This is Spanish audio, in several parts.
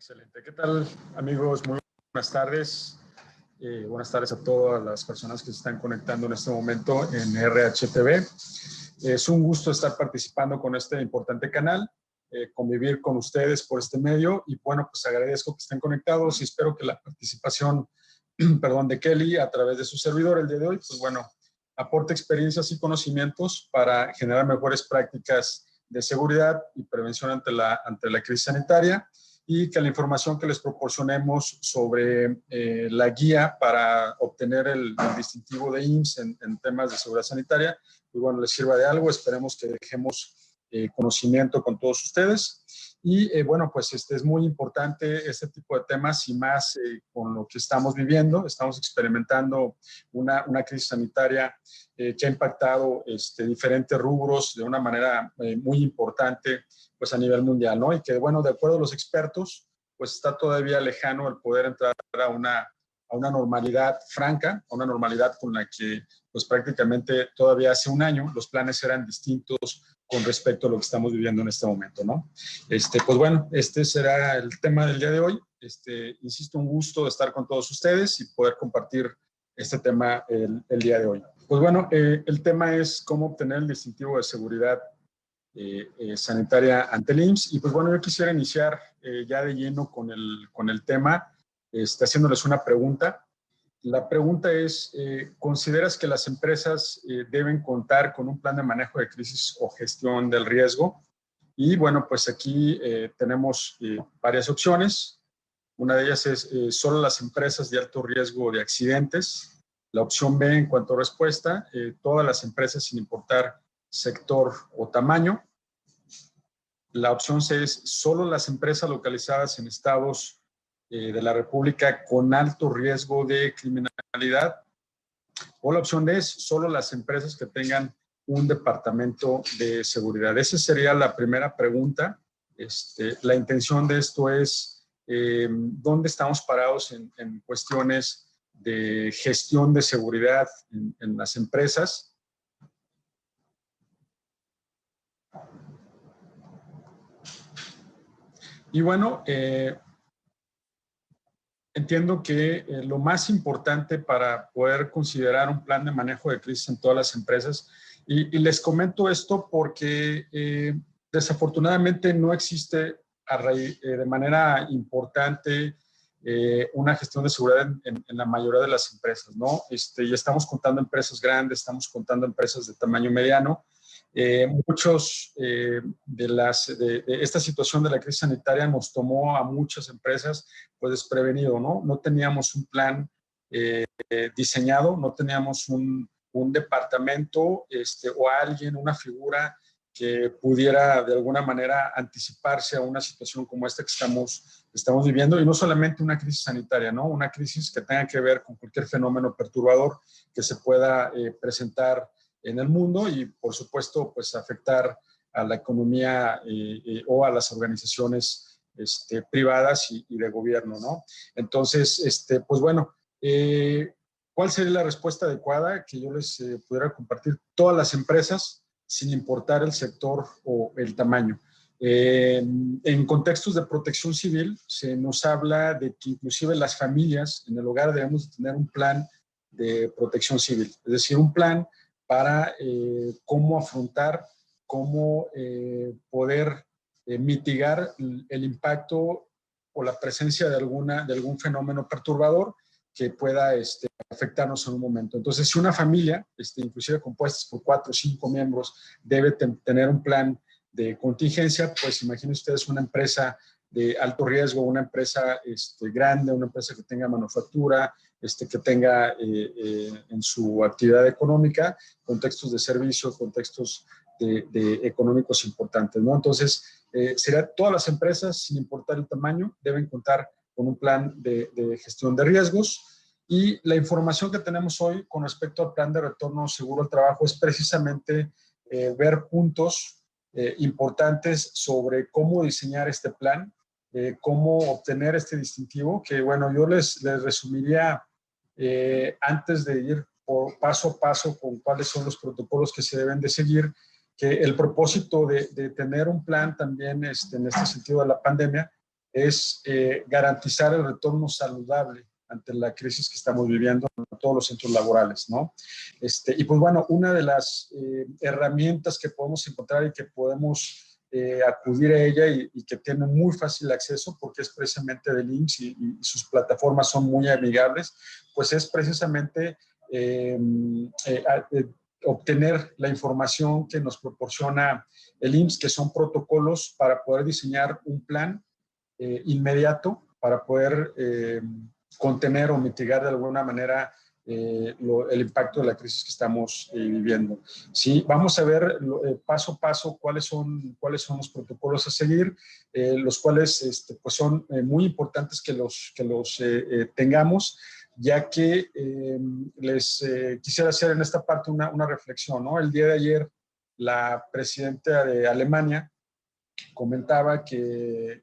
Excelente. ¿Qué tal, amigos? Muy buenas tardes. Buenas tardes a todas las personas que se están conectando en este momento en RHTV. Es un gusto estar participando con este importante canal, convivir con ustedes por este medio y bueno, pues agradezco que estén conectados y espero que la participación, de Kelly a través de su servidor el día de hoy, pues bueno, aporte experiencias y conocimientos para generar mejores prácticas de seguridad y prevención ante la crisis sanitaria, y que la información que les proporcionemos sobre la guía para obtener el distintivo de IMSS en temas de seguridad sanitaria, pues bueno, les sirva de algo. Esperemos que dejemos conocimiento con todos ustedes. Y bueno, pues es muy importante este tipo de temas y más con lo que estamos viviendo. Estamos experimentando una crisis sanitaria que ha impactado diferentes rubros de una manera muy importante, pues a nivel mundial, ¿no? Y que, bueno, de acuerdo a los expertos, pues está todavía lejano el poder entrar a una normalidad franca, a una normalidad con la que, pues prácticamente todavía hace un año los planes eran distintos con respecto a lo que estamos viviendo en este momento, ¿no? Pues bueno, este será el tema del día de hoy. Insisto, un gusto estar con todos ustedes y poder compartir este tema el día de hoy. Pues bueno, el tema es cómo obtener el distintivo de seguridad sanitaria ante el IMSS. Y pues bueno, yo quisiera iniciar ya de lleno con el tema, haciéndoles una pregunta. La pregunta es, ¿consideras que las empresas deben contar con un plan de manejo de crisis o gestión del riesgo? Y bueno, pues aquí tenemos varias opciones. Una de ellas es solo las empresas de alto riesgo de accidentes. La opción B, en cuanto a respuesta, todas las empresas sin importar sector o tamaño. La opción C es solo las empresas localizadas en estados de la República con alto riesgo de criminalidad. O la opción D es solo las empresas que tengan un departamento de seguridad. Esa sería la primera pregunta. La intención de esto es dónde estamos parados en cuestiones de gestión de seguridad en las empresas. Y bueno, entiendo que lo más importante para poder considerar un plan de manejo de crisis en todas las empresas, y les comento esto porque desafortunadamente no existe de manera importante una gestión de seguridad en la mayoría de las empresas, ¿no? Y estamos contando empresas grandes, estamos contando empresas de tamaño mediano. Muchos de esta situación de la crisis sanitaria nos tomó a muchas empresas pues desprevenido, ¿no? No teníamos un plan diseñado, no teníamos un departamento o alguien, una figura que pudiera de alguna manera anticiparse a una situación como esta que estamos viviendo, y no solamente una crisis sanitaria, ¿no? Una crisis que tenga que ver con cualquier fenómeno perturbador que se pueda presentar en el mundo y, por supuesto, pues afectar a la economía o a las organizaciones privadas y de gobierno, ¿no? Entonces, pues bueno, ¿cuál sería la respuesta adecuada que yo les pudiera compartir? Todas las empresas, sin importar el sector o el tamaño. En contextos de protección civil, se nos habla de que inclusive las familias en el hogar debemos tener un plan de protección civil, es decir, un plan para cómo afrontar, cómo poder mitigar el impacto o la presencia de algún fenómeno perturbador que pueda afectarnos en un momento. Entonces, si una familia, inclusive compuesta por 4 o 5 miembros, debe tener un plan de contingencia, pues imaginen ustedes una empresa de alto riesgo, una empresa grande, una empresa que tenga manufactura, que tenga en su actividad económica contextos de servicio, contextos de económicos importantes, ¿no? Entonces, todas las empresas, sin importar el tamaño, deben contar con un plan de gestión de riesgos. Y la información que tenemos hoy con respecto al plan de retorno seguro al trabajo es precisamente ver puntos importantes sobre cómo diseñar este plan, cómo obtener este distintivo, que bueno, yo les resumiría antes de ir paso a paso con cuáles son los protocolos que se deben de seguir, que el propósito de tener un plan también en este sentido de la pandemia es garantizar el retorno saludable ante la crisis que estamos viviendo en todos los centros laborales, ¿no? Y pues bueno, una de las herramientas que podemos encontrar y que podemos acudir a ella y que tiene muy fácil acceso porque es precisamente del IMSS y sus plataformas son muy amigables, pues es precisamente obtener la información que nos proporciona el IMSS, que son protocolos para poder diseñar un plan inmediato para poder contener o mitigar de alguna manera el impacto de la crisis que estamos viviendo. Sí, vamos a ver paso a paso cuáles son los protocolos a seguir, los cuales pues son muy importantes que los tengamos, ya que les quisiera hacer en esta parte una reflexión, ¿no? El día de ayer, la presidenta de Alemania comentaba que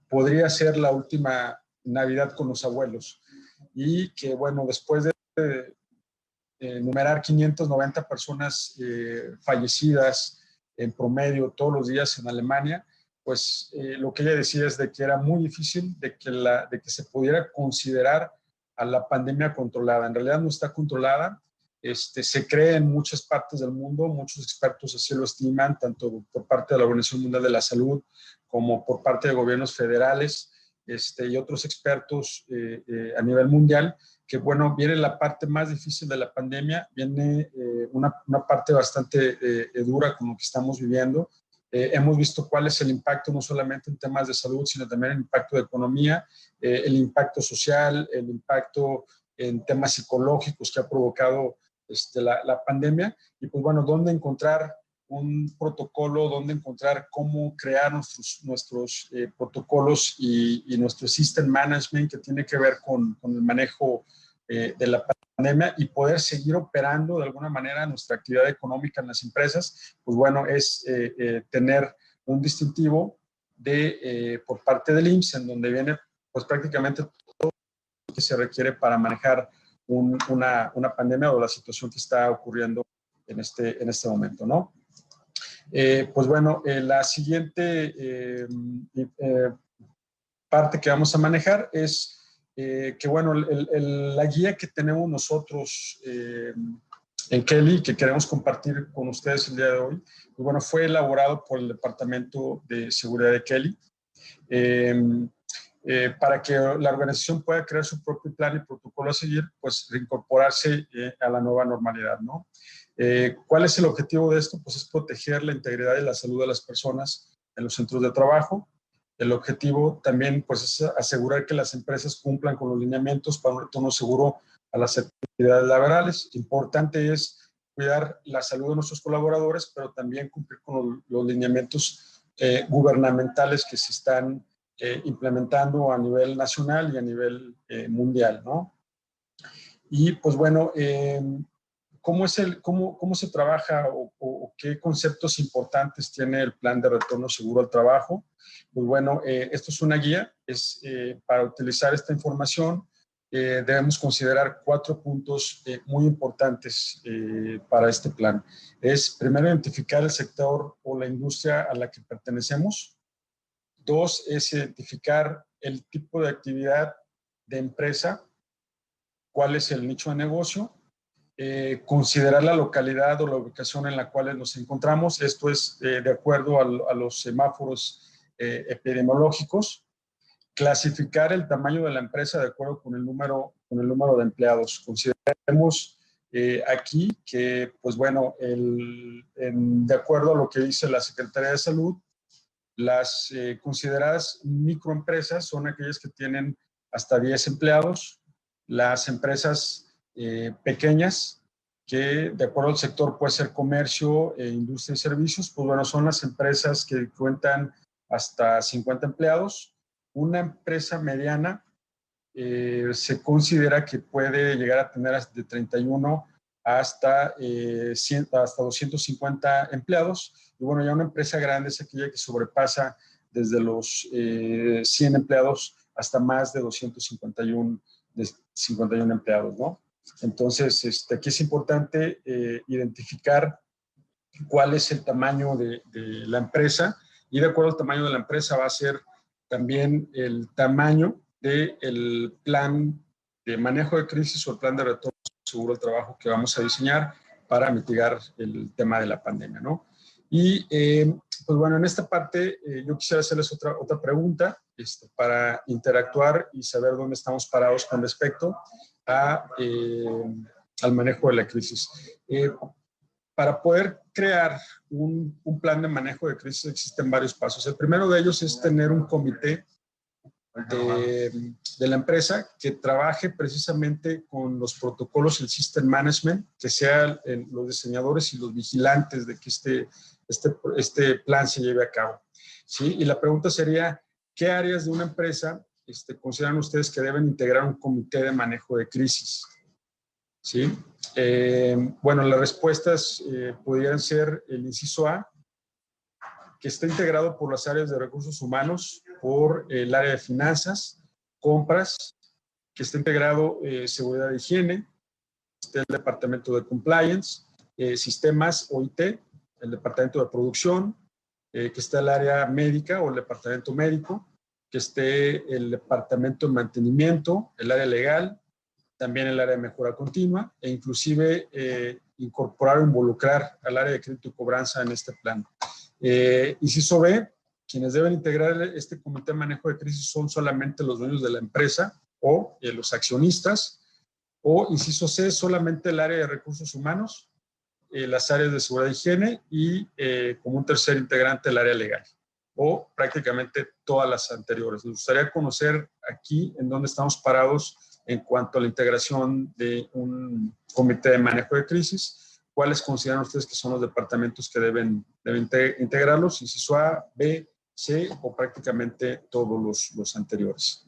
podría ser la última Navidad con los abuelos y que, bueno, después de enumerar 590 personas fallecidas en promedio todos los días en Alemania, pues lo que ella decía es de que era muy difícil de que se pudiera considerar a la pandemia controlada. En realidad no está controlada. Se cree en muchas partes del mundo, muchos expertos así lo estiman, tanto por parte de la Organización Mundial de la Salud como por parte de gobiernos federales y otros expertos a nivel mundial, que bueno, viene la parte más difícil de la pandemia, viene una parte bastante dura con lo que estamos viviendo. Hemos visto cuál es el impacto, no solamente en temas de salud, sino también el impacto de economía, el impacto social, el impacto en temas psicológicos que ha provocado la pandemia. Y pues bueno, ¿dónde encontrar un protocolo, dónde encontrar cómo crear nuestros protocolos y nuestro system management que tiene que ver con el manejo de la pandemia y poder seguir operando de alguna manera nuestra actividad económica en las empresas? Pues bueno, es tener un distintivo por parte del IMSS en donde viene pues prácticamente todo lo que se requiere para manejar una pandemia o la situación que está ocurriendo en este momento, ¿no? Pues bueno, la siguiente parte que vamos a manejar es que, bueno, la guía que tenemos nosotros en Kelly, que queremos compartir con ustedes el día de hoy, pues bueno, fue elaborado por el Departamento de Seguridad de Kelly para que la organización pueda crear su propio plan y protocolo a seguir, pues reincorporarse a la nueva normalidad, ¿no? ¿Cuál es el objetivo de esto? Pues es proteger la integridad y la salud de las personas en los centros de trabajo. El objetivo también pues, es asegurar que las empresas cumplan con los lineamientos para un retorno seguro a las actividades laborales. Importante es cuidar la salud de nuestros colaboradores, pero también cumplir con los lineamientos gubernamentales que se están implementando a nivel nacional y a nivel mundial, ¿no? Y pues bueno, ¿cómo se trabaja o qué conceptos importantes tiene el plan de retorno seguro al trabajo? Pues bueno, esto es una guía, para utilizar esta información debemos considerar 4 puntos muy importantes para este plan. Es primero identificar el sector o la industria a la que pertenecemos. 2 es identificar el tipo de actividad de empresa, cuál es el nicho de negocio. Considerar la localidad o la ubicación en la cual nos encontramos. Esto es de acuerdo a los semáforos epidemiológicos. Clasificar el tamaño de la empresa de acuerdo con el número de empleados. Consideremos aquí que, pues bueno, de acuerdo a lo que dice la Secretaría de Salud, las consideradas microempresas son aquellas que tienen hasta 10 empleados. Las empresas pequeñas, que de acuerdo al sector puede ser comercio, industria y servicios, pues bueno, son las empresas que cuentan hasta 50 empleados. Una empresa mediana se considera que puede llegar a tener de 31 hasta 250 empleados. Y bueno, ya una empresa grande es aquella que sobrepasa desde los 100 empleados hasta más de 251 empleados, ¿no? Entonces, aquí es importante identificar cuál es el tamaño de la empresa y de acuerdo al tamaño de la empresa va a ser también el tamaño del plan de manejo de crisis o el plan de retorno seguro del trabajo que vamos a diseñar para mitigar el tema de la pandemia, ¿no? Y pues bueno, en esta parte yo quisiera hacerles otra pregunta para interactuar y saber dónde estamos parados con respecto al manejo de la crisis. Para poder crear un plan de manejo de crisis existen varios pasos. El primero de ellos es tener un comité de la empresa que trabaje precisamente con los protocolos, el system management, que sean los diseñadores y los vigilantes de que este plan se lleve a cabo. ¿Sí? Y la pregunta sería, ¿qué áreas de una empresa consideran ustedes que deben integrar un comité de manejo de crisis? ¿Sí? Bueno, las respuestas pudieran ser el inciso A, que está integrado por las áreas de recursos humanos, por el área de finanzas, compras, que está integrado seguridad e higiene, está el departamento de compliance, sistemas OIT, el departamento de producción, que está el área médica o el departamento médico, que esté el departamento de mantenimiento, el área legal, también el área de mejora continua e inclusive incorporar o involucrar al área de crédito y cobranza en este plan. Inciso B, quienes deben integrar este comité de manejo de crisis son solamente los dueños de la empresa o los accionistas. O inciso C, solamente el área de recursos humanos, las áreas de seguridad e higiene y como un tercer integrante el área legal. O prácticamente todas las anteriores. Nos gustaría conocer aquí en dónde estamos parados en cuanto a la integración de un comité de manejo de crisis. ¿Cuáles consideran ustedes que son los departamentos que deben integrarlos? Inciso A, B, C o prácticamente todos los anteriores.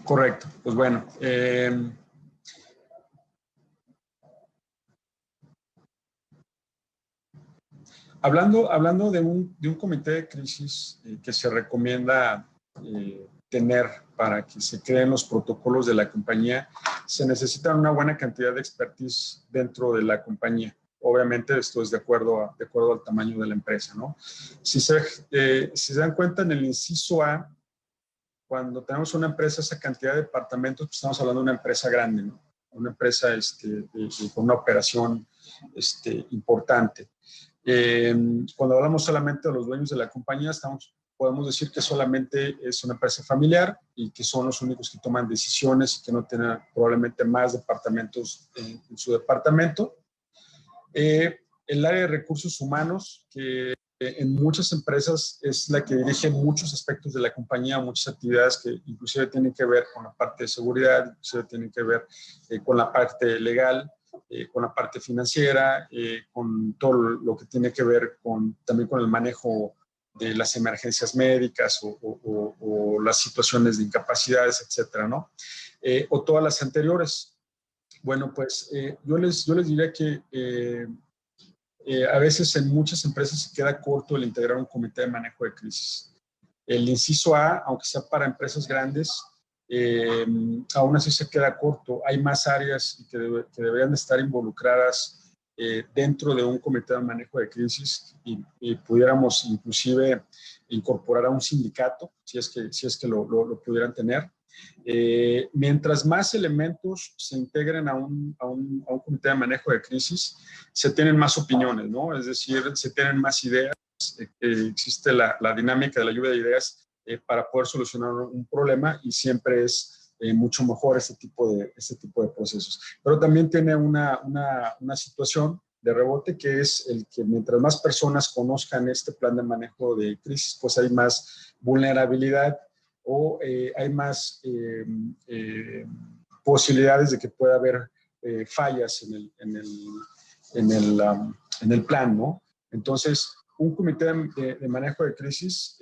Correcto. Pues bueno, hablando de un comité de crisis que se recomienda tener para que se creen los protocolos de la compañía, se necesita una buena cantidad de expertise dentro de la compañía. Obviamente esto es de acuerdo al tamaño de la empresa, ¿no? Si se dan cuenta en el inciso A, cuando tenemos una empresa, esa cantidad de departamentos, pues estamos hablando de una empresa grande, ¿no? Una empresa con una operación importante. Cuando hablamos solamente de los dueños de la compañía, podemos decir que solamente es una empresa familiar y que son los únicos que toman decisiones y que no tienen probablemente más departamentos en su departamento. El área de recursos humanos, que en muchas empresas es la que dirige muchos aspectos de la compañía, muchas actividades que inclusive tienen que ver con la parte de seguridad, inclusive tienen que ver con la parte legal, con la parte financiera, con todo lo que tiene que ver también con el manejo de las emergencias médicas o las situaciones de incapacidades, etcétera, ¿no? O todas las anteriores. Bueno, pues yo les diría que a veces en muchas empresas se queda corto el integrar un comité de manejo de crisis. El inciso A, aunque sea para empresas grandes, aún así se queda corto. Hay más áreas que deberían de estar involucradas dentro de un comité de manejo de crisis y pudiéramos inclusive incorporar a un sindicato, si es que lo pudieran tener. Mientras más elementos se integren a un comité de manejo de crisis, se tienen más opiniones, ¿no? Es decir, se tienen más ideas, existe la dinámica de la lluvia de ideas para poder solucionar un problema y siempre es mucho mejor este tipo de procesos. Pero también tiene una situación de rebote que es el que mientras más personas conozcan este plan de manejo de crisis, pues hay más vulnerabilidad o hay más posibilidades de que pueda haber fallas en el plan, ¿no? Entonces, un comité de manejo de crisis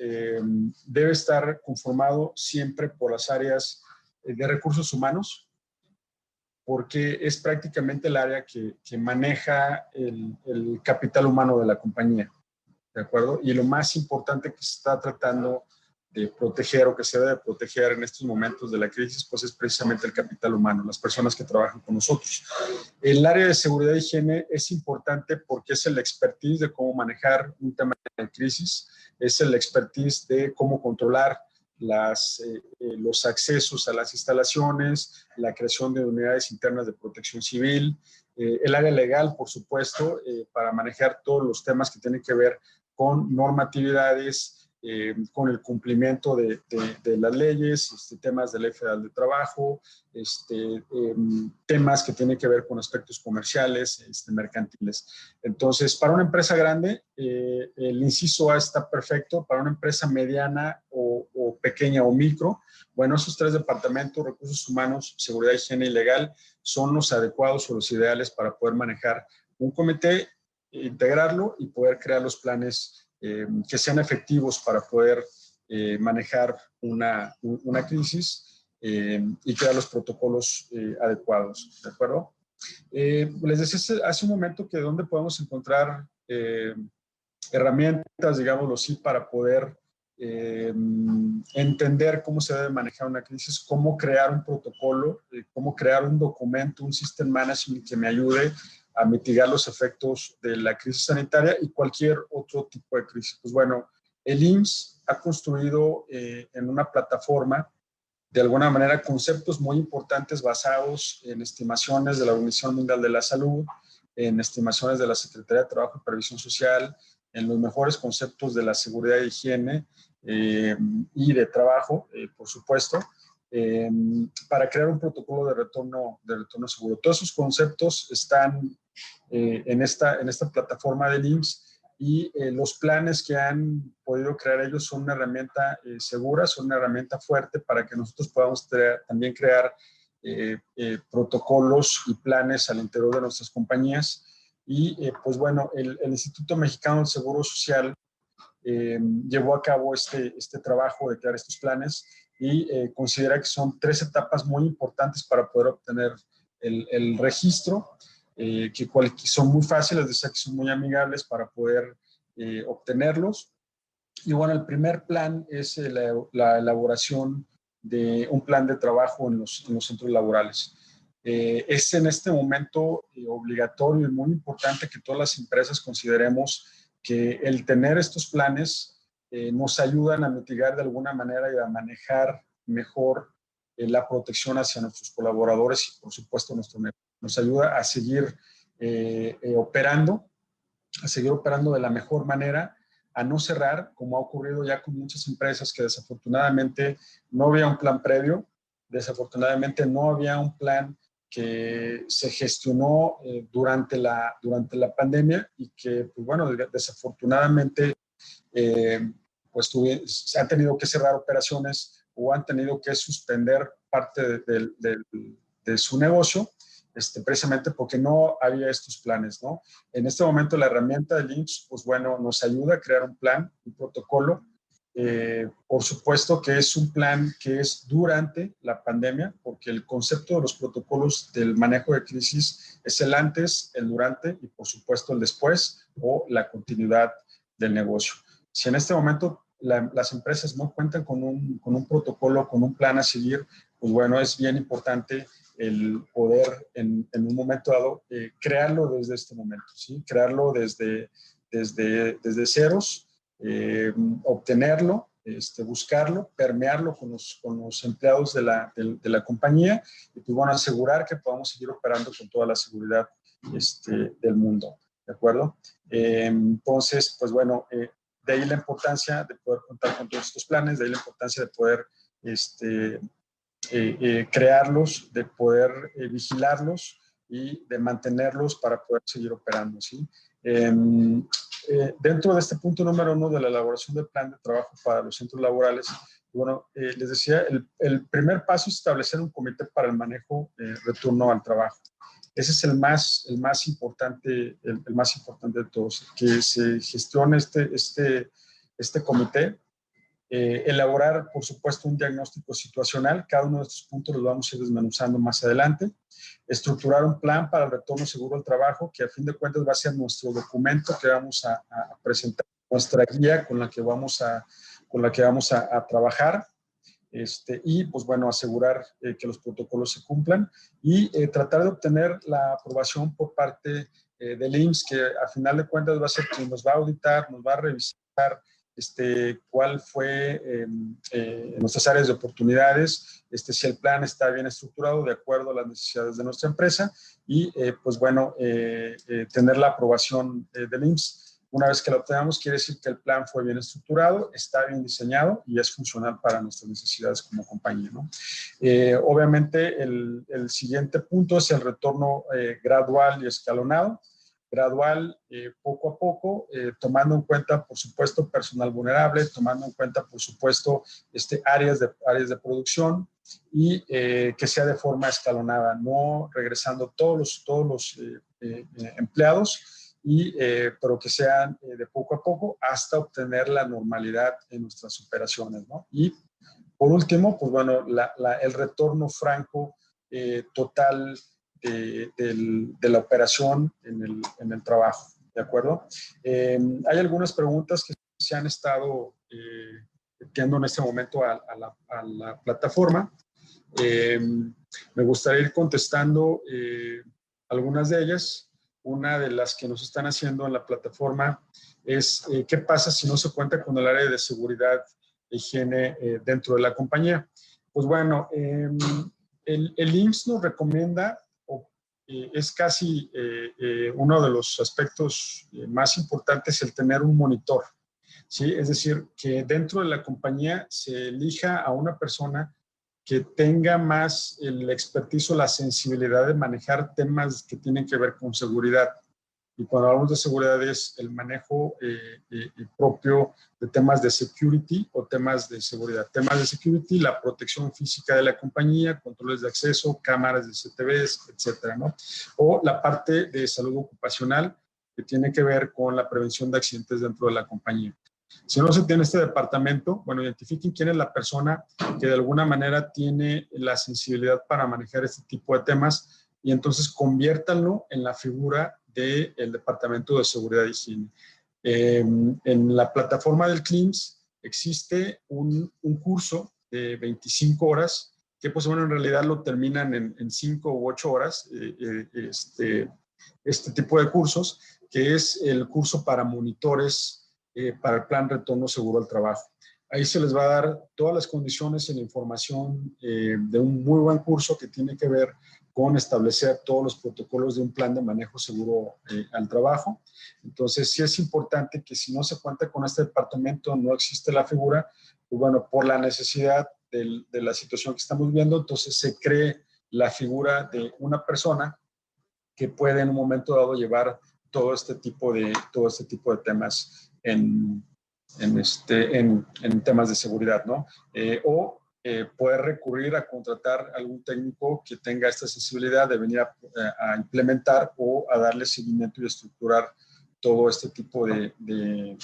debe estar conformado siempre por las áreas de recursos humanos, porque es prácticamente el área que maneja el capital humano de la compañía, ¿de acuerdo? Y lo más importante que se está tratando proteger o que se debe de proteger en estos momentos de la crisis, pues es precisamente el capital humano, las personas que trabajan con nosotros. El área de seguridad e higiene es importante porque es el expertise de cómo manejar un tema de crisis, es el expertise de cómo controlar los accesos a las instalaciones, la creación de unidades internas de protección civil, el área legal, por supuesto, para manejar todos los temas que tienen que ver con normatividades, con el cumplimiento de las leyes, temas de ley federal de trabajo, temas que tienen que ver con aspectos comerciales, mercantiles. Entonces, para una empresa grande, el inciso A está perfecto. Para una empresa mediana o pequeña o micro, bueno, esos 3 departamentos, recursos humanos, seguridad, higiene y legal, son los adecuados o los ideales para poder manejar un comité, integrarlo y poder crear los planes que sean efectivos para poder manejar una crisis y crear los protocolos adecuados, ¿de acuerdo? Les decía hace un momento que dónde podemos encontrar herramientas, digámoslo así, para poder entender cómo se debe manejar una crisis, cómo crear un protocolo, cómo crear un documento, un system management que me ayude a mitigar los efectos de la crisis sanitaria y cualquier otro tipo de crisis. Pues bueno, el IMSS ha construido en una plataforma, de alguna manera, conceptos muy importantes basados en estimaciones de la Organización Mundial de la Salud, en estimaciones de la Secretaría de Trabajo y Previsión Social, en los mejores conceptos de la seguridad e higiene y de trabajo, por supuesto, para crear un protocolo de retorno seguro. Todos esos conceptos están en esta plataforma del IMSS y los planes que han podido crear ellos son una herramienta segura, son una herramienta fuerte para que nosotros podamos también crear protocolos y planes al interior de nuestras compañías. Y pues bueno, el Instituto Mexicano del Seguro Social llevó a cabo este trabajo de crear estos planes y considera que son 3 etapas muy importantes para poder obtener el registro, que son muy fáciles, decía que son muy amigables para poder obtenerlos. Y bueno, el primer plan es la elaboración de un plan de trabajo en los centros laborales. Es en este momento obligatorio y muy importante que todas las empresas consideremos que el tener estos planes nos ayudan a mitigar de alguna manera y a manejar mejor la protección hacia nuestros colaboradores y, por supuesto, nuestro negocio. Nos ayuda a seguir operando de la mejor manera, a no cerrar, como ha ocurrido ya con muchas empresas que desafortunadamente no había un plan previo, desafortunadamente no había un plan que se gestionó durante la pandemia y que, pues bueno, desafortunadamente pues se han tenido que cerrar operaciones o han tenido que suspender parte de su negocio, precisamente porque no había estos planes, ¿no? En este momento la herramienta de IMSS, pues bueno, nos ayuda a crear un plan, un protocolo. Por supuesto que es un plan que es durante la pandemia, porque el concepto de los protocolos del manejo de crisis es el antes, el durante y por supuesto el después o la continuidad del negocio. Si en este momento las empresas no cuentan con un protocolo, con un plan a seguir, pues bueno, es bien importante el poder en un momento dado crearlo desde este momento, ¿sí? Crearlo desde ceros, obtenerlo, buscarlo, permearlo con los empleados de la compañía y pues bueno, asegurar que podamos seguir operando con toda la seguridad del mundo, ¿de acuerdo? Entonces, pues bueno, de ahí la importancia de poder contar con todos estos planes, de ahí la importancia de poder crearlos, de poder vigilarlos y de mantenerlos para poder seguir operando, ¿sí? Dentro de este punto número 1 de la elaboración del plan de trabajo para los centros laborales, bueno, les decía, el primer paso es establecer un comité para el manejo retorno al trabajo. Ese es el más importante, el más importante de todos, que se gestione este comité. Elaborar, por supuesto, un diagnóstico situacional. Cada uno de estos puntos los vamos a ir desmenuzando más adelante. Estructurar un plan para el retorno seguro al trabajo, que a fin de cuentas va a ser nuestro documento que vamos a presentar, nuestra guía con la que vamos a con la que vamos a trabajar. Y pues bueno, asegurar que los protocolos se cumplan y tratar de obtener la aprobación por parte del IMSS, que a final de cuentas va a ser quien nos va a auditar, nos va a revisar cuál fue nuestras áreas de oportunidades, si el plan está bien estructurado de acuerdo a las necesidades de nuestra empresa y pues bueno, tener la aprobación del IMSS. Una vez que lo obtenemos, quiere decir que el plan fue bien estructurado, está bien diseñado y es funcional para nuestras necesidades como compañía, ¿no? Obviamente, el siguiente punto es el retorno gradual y escalonado. Gradual, poco a poco, tomando en cuenta, por supuesto, personal vulnerable, tomando en cuenta, por supuesto, áreas de producción y que sea de forma escalonada, no regresando todos los empleados, pero que sean de poco a poco hasta obtener la normalidad en nuestras operaciones, ¿no? Y por último, pues bueno, el retorno franco total de la operación en el trabajo, ¿de acuerdo? Hay algunas preguntas que se han estado metiendo en este momento a la plataforma. Me gustaría ir contestando algunas de ellas. Una de las que nos están haciendo en la plataforma es ¿qué pasa si no se cuenta con el área de seguridad e higiene dentro de la compañía? Pues bueno, el IMSS nos recomienda, es casi uno de los aspectos más importantes el tener un monitor, ¿sí? Es decir, que dentro de la compañía se elija a una persona que tenga más el expertise o la sensibilidad de manejar temas que tienen que ver con seguridad. Y cuando hablamos de seguridad es el manejo propio de temas de security o temas de seguridad. Temas de security, la protección física de la compañía, controles de acceso, cámaras de CCTVs, etcétera, ¿no? O la parte de salud ocupacional que tiene que ver con la prevención de accidentes dentro de la compañía. Si no se tiene este departamento, bueno, identifiquen quién es la persona que de alguna manera tiene la sensibilidad para manejar este tipo de temas y entonces conviértanlo en la figura del Departamento de Seguridad y Higiene. En la plataforma del CLIMS existe un curso de 25 horas que pues bueno, en realidad lo terminan en 5 u 8 horas, este tipo de cursos, que es el curso para monitores para el plan Retorno Seguro al Trabajo. Ahí se les va a dar todas las condiciones y la información de un muy buen curso que tiene que ver con establecer todos los protocolos de un plan de manejo seguro al trabajo. Entonces, sí es importante que si no se cuenta con este departamento, no existe la figura, pues bueno, por la necesidad de la situación que estamos viendo, entonces se cree la figura de una persona que puede en un momento dado llevar todo este tipo de temas en temas de seguridad, ¿no? Poder recurrir a contratar algún técnico que tenga esta sensibilidad de venir a implementar o a darle seguimiento y estructurar todo este tipo de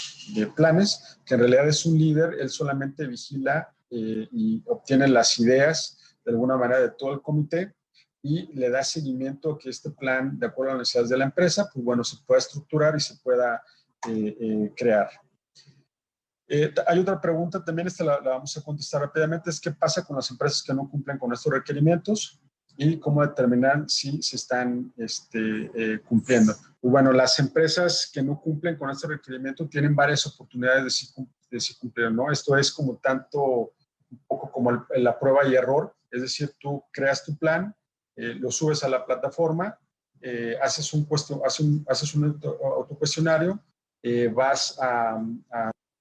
planes, que en realidad es un líder, él solamente vigila y obtiene las ideas de alguna manera de todo el comité y le da seguimiento a que este plan, de acuerdo a las necesidades de la empresa, pues bueno, se pueda estructurar y se pueda crear. Hay otra pregunta, también la vamos a contestar rápidamente, es qué pasa con las empresas que no cumplen con estos requerimientos y cómo determinar si se están cumpliendo. Pues bueno, las empresas que no cumplen con este requerimiento tienen varias oportunidades de si cumplir, ¿no? Esto es como tanto, un poco como la prueba y error, es decir, tú creas tu plan, lo subes a la plataforma, haces un autocuestionario, vas a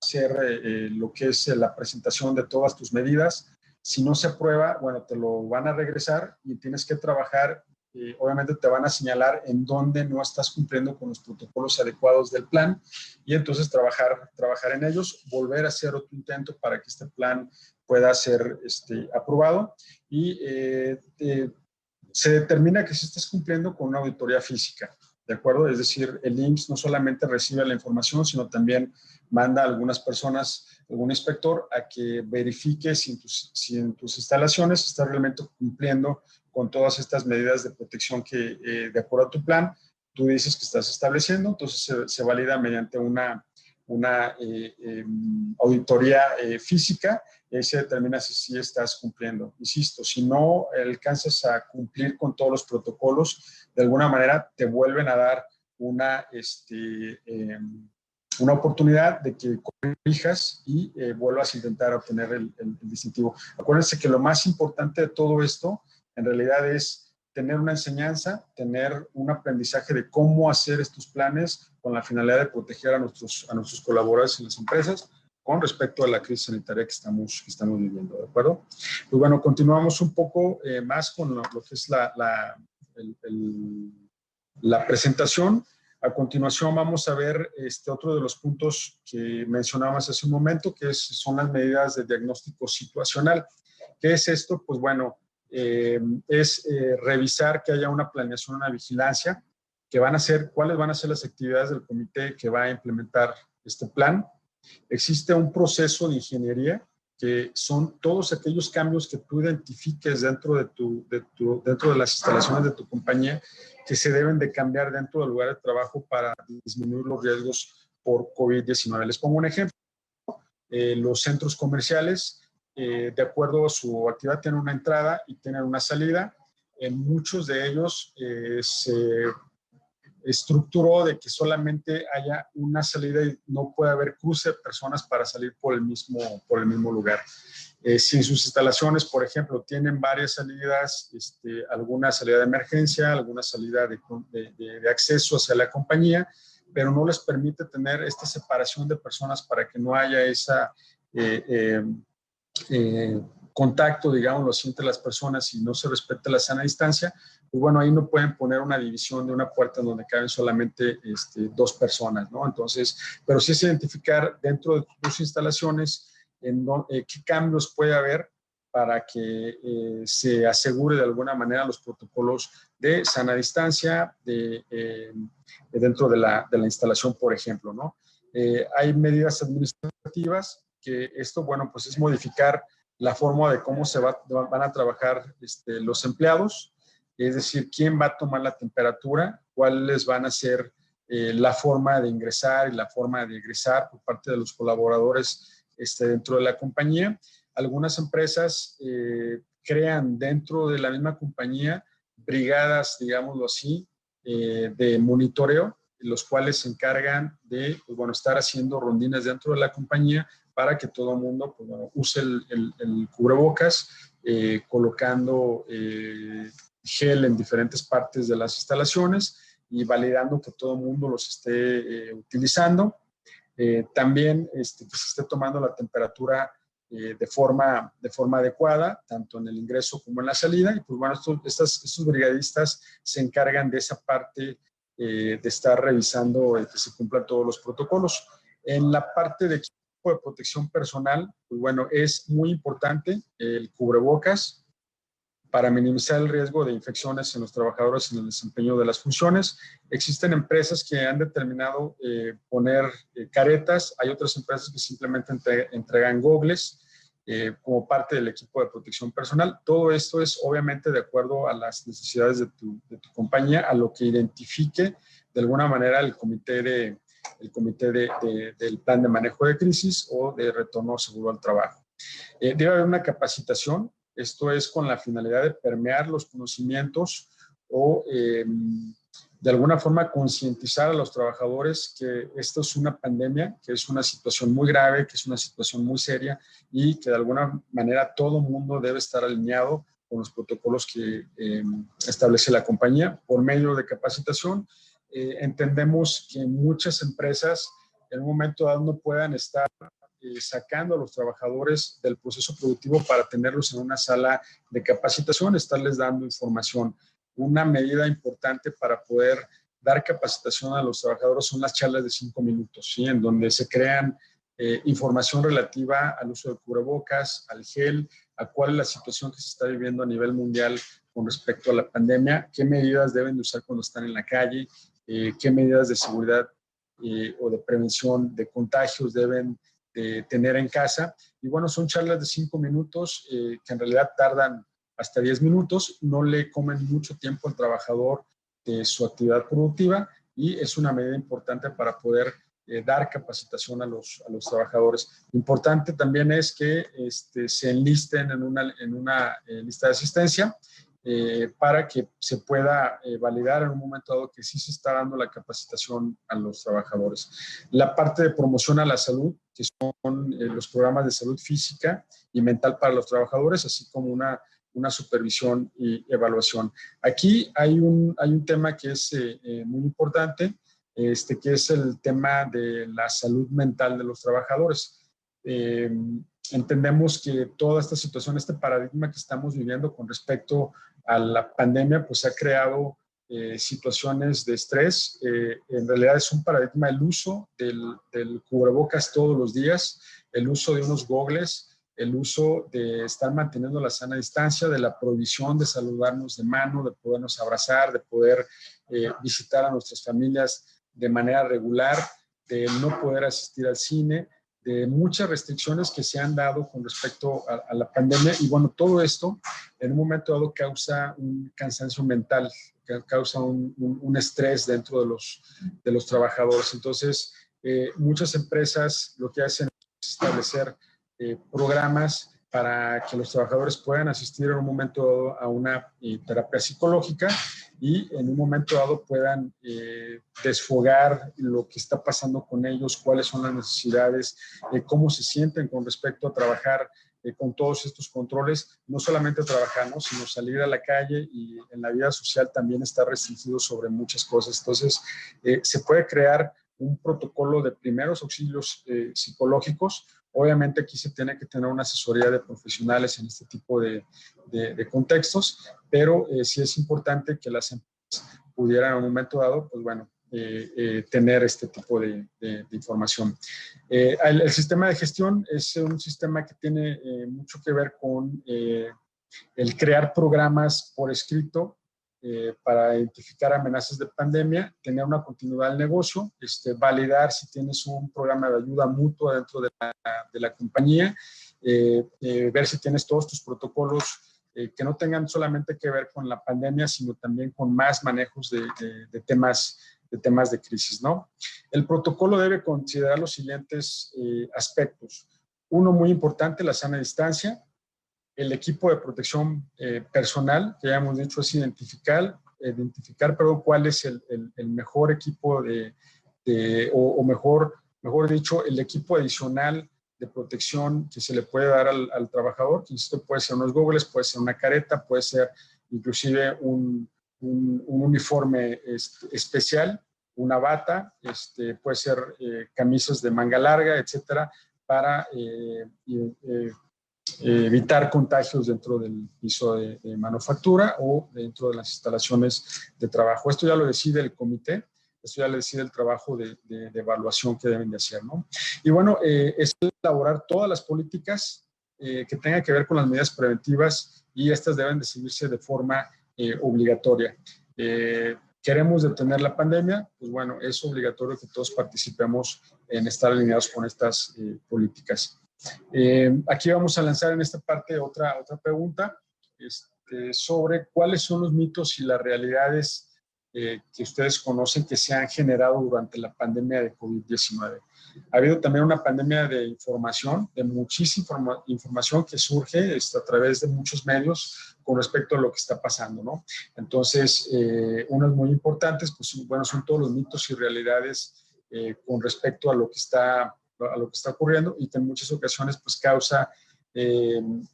hacer lo que es la presentación de todas tus medidas. Si no se aprueba, bueno, te lo van a regresar y tienes que trabajar. Obviamente te van a señalar en dónde no estás cumpliendo con los protocolos adecuados del plan y entonces trabajar en ellos, volver a hacer otro intento para que este plan pueda ser aprobado y se determina que si estás cumpliendo con una auditoría física, ¿de acuerdo? Es decir, el IMSS no solamente recibe la información, sino también manda a algunas personas, algún inspector, a que verifique si en tus instalaciones estás realmente cumpliendo con todas estas medidas de protección que, de acuerdo a tu plan, tú dices que estás estableciendo, entonces se valida mediante una una auditoría física, y ahí se determina si sí estás cumpliendo. Insisto, si no alcanzas a cumplir con todos los protocolos, de alguna manera te vuelven a dar una oportunidad de que corrijas y vuelvas a intentar obtener el distintivo. Acuérdense que lo más importante de todo esto, en realidad, es tener una enseñanza, tener un aprendizaje de cómo hacer estos planes con la finalidad de proteger a nuestros colaboradores en las empresas con respecto a la crisis sanitaria que estamos viviendo, ¿de acuerdo? Pues bueno, continuamos un poco más con lo que es la presentación. A continuación vamos a ver otro de los puntos que mencionábamos hace un momento, que son las medidas de diagnóstico situacional. ¿Qué es esto? Pues bueno, es revisar que haya una planeación, una vigilancia, cuáles van a ser las actividades del comité que va a implementar este plan. Existe un proceso de ingeniería que son todos aquellos cambios que tú identifiques dentro de las instalaciones de tu compañía que se deben de cambiar dentro del lugar de trabajo para disminuir los riesgos por COVID-19. Les pongo un ejemplo. Los centros comerciales, de acuerdo a su actividad, tienen una entrada y tienen una salida. En muchos de ellos se estructuró de que solamente haya una salida y no puede haber cruce de personas para salir por el mismo lugar. Si en sus instalaciones, por ejemplo, tienen varias salidas, alguna salida de emergencia, alguna salida de acceso hacia la compañía, pero no les permite tener esta separación de personas para que no haya esa contacto, digámoslo así, entre las personas y no se respete la sana distancia, pues bueno, ahí no pueden poner una división de una puerta en donde caben solamente dos personas, ¿no? Entonces, pero sí es identificar dentro de tus instalaciones qué cambios puede haber para que se asegure de alguna manera los protocolos de sana distancia dentro de la instalación, por ejemplo, ¿no? Hay medidas administrativas que esto, bueno, pues es modificar la forma de cómo van a trabajar los empleados, es decir, quién va a tomar la temperatura, cuáles van a ser la forma de ingresar y la forma de egresar por parte de los colaboradores dentro de la compañía. Algunas empresas crean dentro de la misma compañía brigadas, digámoslo así, de monitoreo, los cuales se encargan de, pues bueno, estar haciendo rondines dentro de la compañía para que todo el mundo, pues bueno, use el cubrebocas, colocando gel en diferentes partes de las instalaciones y validando que todo el mundo los esté utilizando. También que se esté tomando la temperatura de forma adecuada, tanto en el ingreso como en la salida. Y pues bueno, estos brigadistas se encargan de esa parte de estar revisando que se cumplan todos los protocolos. En la parte de equipo de protección personal, pues bueno, es muy importante el cubrebocas para minimizar el riesgo de infecciones en los trabajadores en el desempeño de las funciones. Existen empresas que han determinado poner caretas, hay otras empresas que simplemente entregan gogles como parte del equipo de protección personal. Todo esto es obviamente de acuerdo a las necesidades de tu compañía, a lo que identifique de alguna manera el comité del plan de manejo de crisis o de retorno seguro al trabajo. Debe haber una capacitación. Esto es con la finalidad de permear los conocimientos o de alguna forma concientizar a los trabajadores que esto es una pandemia, que es una situación muy grave, que es una situación muy seria y que de alguna manera todo el mundo debe estar alineado con los protocolos que establece la compañía por medio de capacitación. Entendemos que muchas empresas en un momento dado no puedan estar sacando a los trabajadores del proceso productivo para tenerlos en una sala de capacitación, estarles dando información. Una medida importante para poder dar capacitación a los trabajadores son las charlas de 5 minutos, ¿sí? En donde se crean información relativa al uso de cubrebocas, al gel, a cuál es la situación que se está viviendo a nivel mundial con respecto a la pandemia, qué medidas deben de usar cuando están en la calle, qué medidas de seguridad o de prevención de contagios deben tener en casa. Y bueno, son charlas de 5 minutos que en realidad tardan hasta 10 minutos, no le comen mucho tiempo al trabajador de su actividad productiva y es una medida importante para poder dar capacitación a los trabajadores. Importante también es que se enlisten en una lista de asistencia para que se pueda validar en un momento dado que sí se está dando la capacitación a los trabajadores. La parte de promoción a la salud, que son los programas de salud física y mental para los trabajadores, así como una supervisión y evaluación. Aquí hay un tema que es muy importante, que es el tema de la salud mental de los trabajadores. Entendemos que toda esta situación, este paradigma que estamos viviendo con respecto a la pandemia, pues ha creado situaciones de estrés. En realidad es un paradigma el uso del cubrebocas todos los días, el uso de unos gogles, el uso de estar manteniendo la sana distancia, de la prohibición de saludarnos de mano, de podernos abrazar, de poder visitar a nuestras familias de manera regular, de no poder asistir al cine, de muchas restricciones que se han dado con respecto a la pandemia. Y bueno, todo esto en un momento dado causa un cansancio mental, causa un estrés dentro de los trabajadores. Entonces, muchas empresas lo que hacen es establecer programas para que los trabajadores puedan asistir en un momento dado a una terapia psicológica y en un momento dado puedan desfogar lo que está pasando con ellos, cuáles son las necesidades, cómo se sienten con respecto a trabajar con todos estos controles, no solamente trabajar, ¿no?, sino salir a la calle, y en la vida social también está restringido sobre muchas cosas. Entonces, se puede crear un protocolo de primeros auxilios psicológicos. Obviamente aquí se tiene que tener una asesoría de profesionales en este tipo de contextos, pero sí es importante que las empresas pudieran en un momento dado, pues bueno, tener este tipo de información. El sistema de gestión es un sistema que tiene mucho que ver con el crear programas por escrito para identificar amenazas de pandemia, tener una continuidad del negocio, validar si tienes un programa de ayuda mutua dentro de la compañía, ver si tienes todos tus protocolos que no tengan solamente que ver con la pandemia, sino también con más manejos de temas de crisis, ¿no? El protocolo debe considerar los siguientes aspectos. Uno muy importante, la sana distancia. El equipo de protección personal, que ya hemos dicho, es identificar cuál es el mejor equipo o mejor dicho, el equipo adicional de protección que se le puede dar al trabajador, que esto puede ser unos goggles, puede ser una careta, puede ser inclusive un uniforme especial, una bata, puede ser camisas de manga larga, etcétera, para evitar contagios dentro del piso de manufactura o dentro de las instalaciones de trabajo. Esto ya lo decide el comité, esto ya lo decide el trabajo de evaluación que deben de hacer, ¿no? Y bueno, es elaborar todas las políticas que tengan que ver con las medidas preventivas, y estas deben de seguirse de forma obligatoria. ¿Queremos detener la pandemia? Pues bueno, es obligatorio que todos participemos en estar alineados con estas políticas. Aquí vamos a lanzar en esta parte otra pregunta sobre cuáles son los mitos y las realidades que ustedes conocen que se han generado durante la pandemia de COVID-19. Ha habido también una pandemia de información, de muchísima información que surge a través de muchos medios con respecto a lo que está pasando, ¿no? Entonces, unos muy importantes, pues bueno, son todos los mitos y realidades con respecto a lo que está ocurriendo, y que en muchas ocasiones pues causa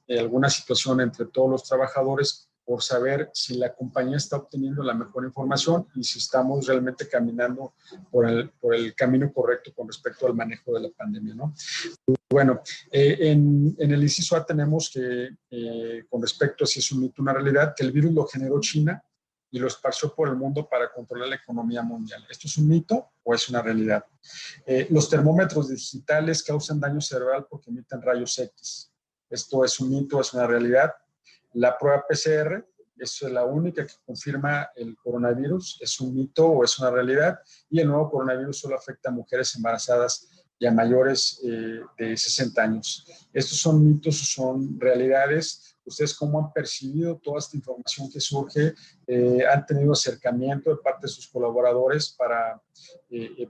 alguna situación entre todos los trabajadores por saber si la compañía está obteniendo la mejor información y si estamos realmente caminando por el camino correcto con respecto al manejo de la pandemia, ¿no? Bueno, en el inciso A tenemos que, con respecto a si es un mito o una realidad, que el virus lo generó China y lo esparció por el mundo para controlar la economía mundial. ¿Esto es un mito o es una realidad? Los termómetros digitales causan daño cerebral porque emiten rayos X. ¿Esto es un mito o es una realidad? La prueba PCR es la única que confirma el coronavirus. ¿Es un mito o es una realidad? Y el nuevo coronavirus solo afecta a mujeres embarazadas y a mayores de 60 años. ¿Estos son mitos o son realidades? ustedes cómo han percibido toda esta información que surge, han tenido acercamiento de parte de sus colaboradores para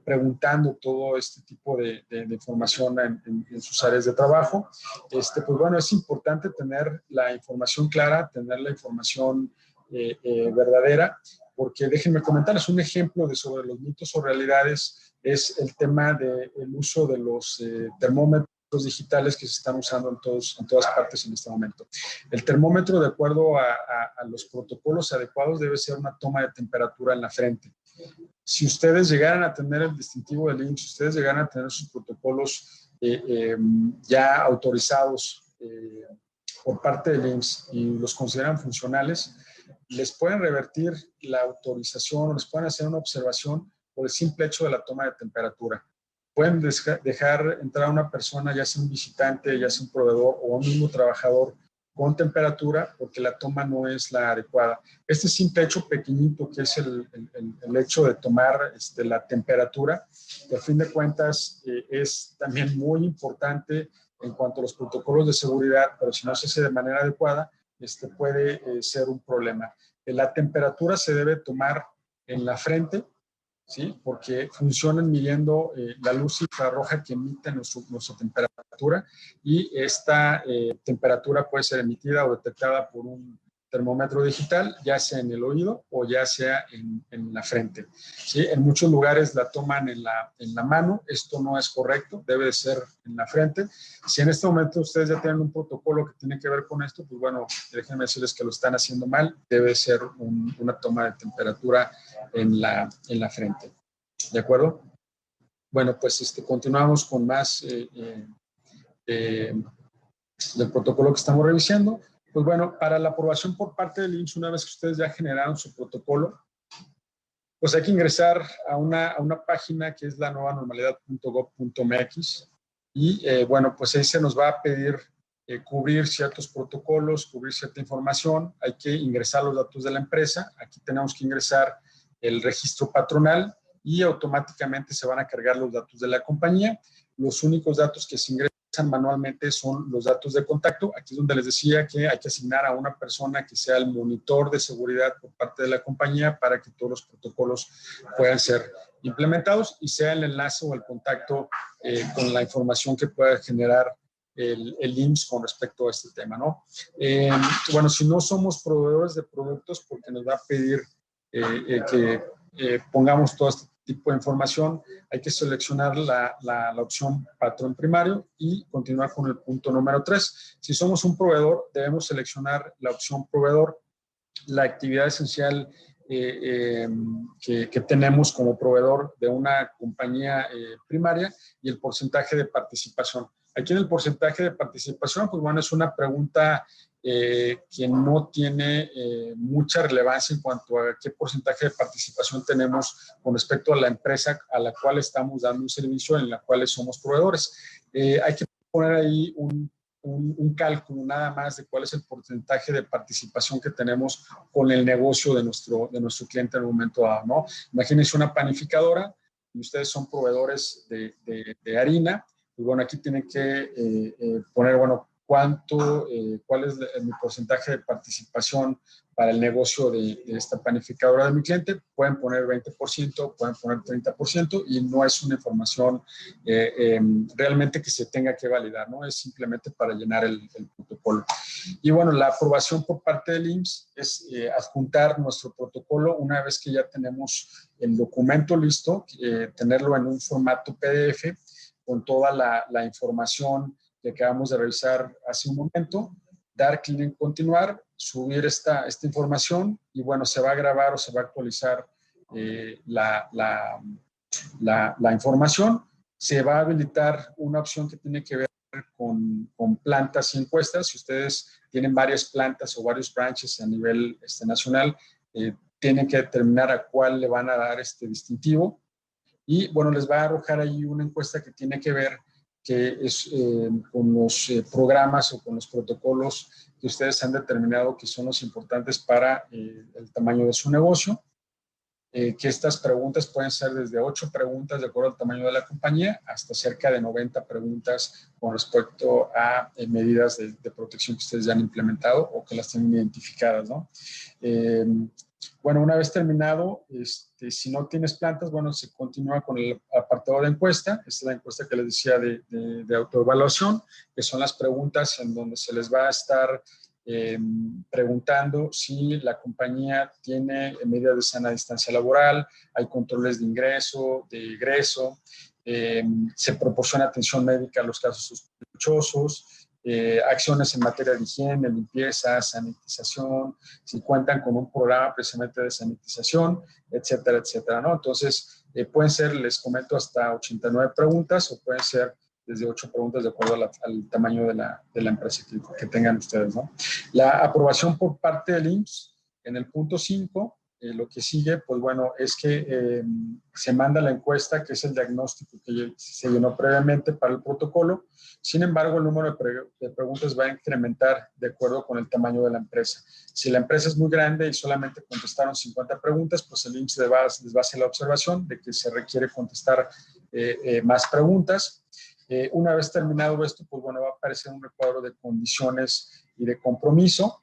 preguntando todo este tipo de información en sus áreas de trabajo. Pues bueno, es importante tener la información clara, tener la información verdadera, porque déjenme comentarles un ejemplo sobre los mitos o realidades, es el tema del uso de los termómetros digitales que se están usando en todas partes en este momento. El termómetro, de acuerdo a los protocolos adecuados, debe ser una toma de temperatura en la frente. Si ustedes llegaran a tener el distintivo del IMSS, si ustedes llegaran a tener sus protocolos ya autorizados por parte del IMSS y los consideran funcionales, les pueden revertir la autorización o les pueden hacer una observación por el simple hecho de la toma de temperatura. Pueden dejar entrar a una persona, ya sea un visitante, ya sea un proveedor o un mismo trabajador con temperatura porque la toma no es la adecuada. Este simple hecho pequeñito que es el hecho de tomar la temperatura, que a fin de cuentas es también muy importante en cuanto a los protocolos de seguridad, pero si no se hace de manera adecuada, puede ser un problema. La temperatura se debe tomar en la frente, ¿sí? Porque funcionan midiendo la luz infrarroja que emite nuestra temperatura, y esta temperatura puede ser emitida o detectada por un termómetro digital, ya sea en el oído o ya sea en la frente, ¿sí? En muchos lugares la toman en la mano. Esto no es correcto, debe de ser en la frente. Si en este momento ustedes ya tienen un protocolo que tiene que ver con esto, pues bueno, déjenme decirles que lo están haciendo mal. Debe ser una toma de temperatura en la frente. ¿De acuerdo? Bueno, pues continuamos con más del protocolo que estamos revisando. Pues bueno, para la aprobación por parte del IMSS, una vez que ustedes ya generaron su protocolo, pues hay que ingresar a una página que es la nuevanormalidad.gov.mx, y bueno, pues ahí se nos va a pedir cubrir ciertos protocolos, cubrir cierta información. Hay que ingresar los datos de la empresa. Aquí tenemos que ingresar el registro patronal y automáticamente se van a cargar los datos de la compañía. Los únicos datos que se ingresan manualmente son los datos de contacto. Aquí es donde les decía que hay que asignar a una persona que sea el monitor de seguridad por parte de la compañía para que todos los protocolos puedan ser implementados y sea el enlace o el contacto con la información que pueda generar el IMSS con respecto a este tema, ¿no? Bueno, si no somos proveedores de productos, porque nos va a pedir que pongamos todo este tipo de información, hay que seleccionar la opción patrón primario y continuar con el punto número 3. Si somos un proveedor, debemos seleccionar la opción proveedor, la actividad esencial que tenemos como proveedor de una compañía primaria y el porcentaje de participación. Aquí en el porcentaje de participación, pues bueno, es una pregunta que no tiene mucha relevancia en cuanto a qué porcentaje de participación tenemos con respecto a la empresa a la cual estamos dando un servicio, en la cual somos proveedores. Hay que poner ahí un cálculo nada más de cuál es el porcentaje de participación que tenemos con el negocio de nuestro cliente en el momento dado, ¿no? Imagínense una panificadora y ustedes son proveedores de harina. Y bueno, aquí tienen que poner, bueno, cuál es mi porcentaje de participación para el negocio de esta panificadora de mi cliente. Pueden poner 20%, pueden poner 30%, y no es una información realmente que se tenga que validar, ¿no? Es simplemente para llenar el protocolo. Y bueno, la aprobación por parte del IMSS es adjuntar nuestro protocolo una vez que ya tenemos el documento listo, tenerlo en un formato PDF con toda la información que acabamos de revisar hace un momento, dar clic en continuar, subir esta información y bueno, se va a grabar o se va a actualizar la información. Se va a habilitar una opción que tiene que ver con plantas y encuestas. Si ustedes tienen varias plantas o varios branches a nivel nacional, tienen que determinar a cuál le van a dar este distintivo. Y bueno, les va a arrojar ahí una encuesta que tiene que ver con los programas o con los protocolos que ustedes han determinado que son los importantes para el tamaño de su negocio. que estas preguntas pueden ser desde 8 preguntas de acuerdo al tamaño de la compañía hasta cerca de 90 preguntas con respecto a medidas de protección que ustedes ya han implementado o que las tienen identificadas, ¿no? Bueno, una vez terminado, si no tienes plantas, bueno, se continúa con el apartado de encuesta. Esta es la encuesta que les decía de autoevaluación, que son las preguntas en donde se les va a estar preguntando si la compañía tiene medidas de sana distancia laboral, hay controles de ingreso, de egreso, se proporciona atención médica a los casos sospechosos, acciones en materia de higiene, limpieza, sanitización, si cuentan con un programa precisamente de sanitización, etcétera, etcétera, ¿no? Entonces, pueden ser, les comento, hasta 89 preguntas o pueden ser desde 8 preguntas de acuerdo al tamaño de la empresa que tengan ustedes, ¿no? La aprobación por parte del IMSS, en el punto 5, lo que sigue, pues bueno, es que se manda la encuesta, que es el diagnóstico que se llenó previamente para el protocolo. Sin embargo, el número de preguntas va a incrementar de acuerdo con el tamaño de la empresa. Si la empresa es muy grande y solamente contestaron 50 preguntas, pues el IMSS les va a hacer la observación de que se requiere contestar más preguntas. Una vez terminado esto, pues bueno, va a aparecer un recuadro de condiciones y de compromiso.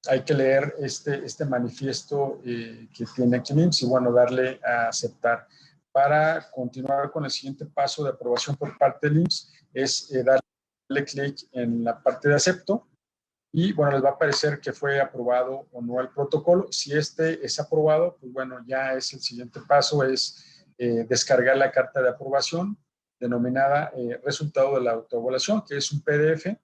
Hay que leer este manifiesto que tiene aquí el IMSS y bueno, darle a aceptar. Para continuar con el siguiente paso de aprobación por parte del IMSS es darle clic en la parte de acepto y bueno, les va a aparecer que fue aprobado o no el protocolo. Si este es aprobado, pues bueno, ya es el siguiente paso, es descargar la carta de aprobación denominada resultado de la autoevaluación, que es un PDF.